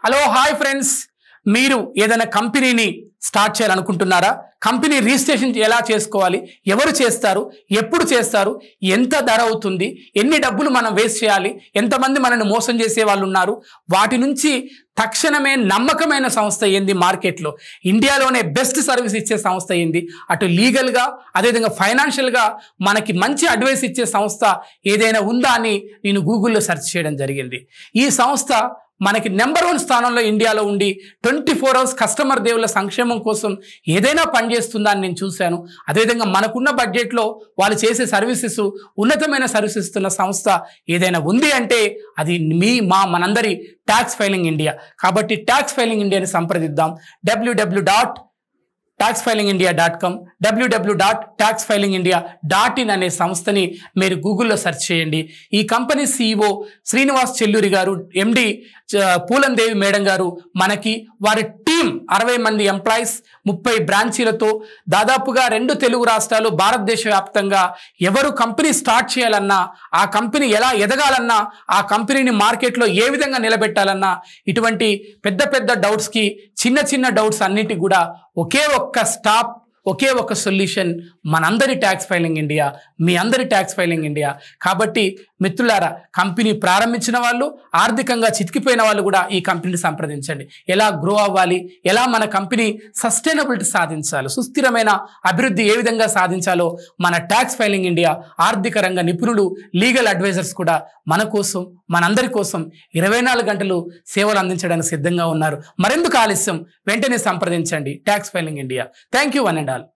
Hello hi friends, మీరు ఏదైనా కంపెనీని స్టార్ట్ చేయాలనుకుంటున్నారా? కంపెనీ రిజిస్ట్రేషన్ ఎలా చేసుకోవాలి, ఎవరు చేస్తారు, ఎప్పుడు చేస్తారు, ఎంత ధర అవుతుంది, ఎన్ని డబ్బులు మనం వేస్ట్ చేయాలి, ఎంతమంది మనల్ని మోసం చేసే వాళ్ళు ఉన్నారు, వాటి నుంచి తక్షణమే నమ్మకమైన సంస్థ ఏంది, మార్కెట్లో ఇండియాలోనే బెస్ట్ సర్వీస్ ఇచ్చే సంస్థ ఏంది, అటు లీగల్గా అదేవిధంగా ఫైనాన్షియల్గా మనకి మంచి అడ్వైస్ ఇచ్చే సంస్థ ఏదైనా ఉందా అని నేను గూగుల్లో సెర్చ్ చేయడం జరిగింది. ఈ సంస్థ మనకి నెంబర్ 1 స్థానంలో ఇండియాలో ఉండి 24 అవర్స్ కస్టమర్ దేవుల సంక్షేమం కోసం ఏదైనా పనిచేస్తుందా అని నేను చూశాను. అదేవిధంగా మనకున్న బడ్జెట్లో వాళ్ళు చేసే సర్వీసెస్ ఉన్నతమైన సర్వీసెస్ ఇస్తున్న సంస్థ ఏదైనా ఉంది అంటే అది మనందరి ట్యాక్స్ ఫైలింగ్ ఇండియా. కాబట్టి ట్యాక్స్ ఫైలింగ్ ఇండియాని సంప్రదిద్దాం. www.taxfilingindia.com www.taxfilingindia.in అనే సంస్థని మీరు గూగుల్లో సెర్చ్ చేయండి. ఈ కంపెనీ CEO శ్రీనివాస్ చెల్లూరి గారు, MD పూలందేవి మేడం గారు, మనకి వారి టీం 60 మంది ఎంప్లాయీస్, 30 బ్రాంచీలతో దాదాపుగా 2 తెలుగు రాష్ట్రాలు, భారతదేశ వ్యాప్తంగా ఎవరు కంపెనీ స్టార్ట్ చేయాలన్నా, ఆ కంపెనీ ఎలా ఎదగాలన్నా, ఆ కంపెనీని మార్కెట్లో ఏ విధంగా నిలబెట్టాలన్నా, ఇటువంటి పెద్ద పెద్ద డౌట్స్కి చిన్న డౌట్స్ అన్నిటికి కూడా ఒకే ఒక్క స్టాప్, ఒకే ఒక సొల్యూషన్ మనందరి ట్యాక్స్ ఫైలింగ్ ఇండియా, మీ అందరి ట్యాక్స్ ఫైలింగ్ ఇండియా. కాబట్టి మిత్రులారా, కంపెనీ ప్రారంభించిన వాళ్ళు, ఆర్థికంగా చితికిపోయిన వాళ్ళు కూడా ఈ కంపెనీని సంప్రదించండి. ఎలా గ్రో అవ్వాలి, ఎలా మన కంపెనీ సస్టైనబిలిటీ సాధించాలో, సుస్థిరమైన అభివృద్ధి ఏ విధంగా సాధించాలో మన ట్యాక్స్ ఫైలింగ్ ఇండియా ఆర్థిక రంగ నిపుణులు, లీగల్ అడ్వైజర్స్ కూడా మన కోసం, మనందరి కోసం 24 గంటలు సేవలు అందించడానికి సిద్ధంగా ఉన్నారు. మరెందుకు ఆలస్యం, వెంటనే సంప్రదించండి tax filing India. Thank you one and all.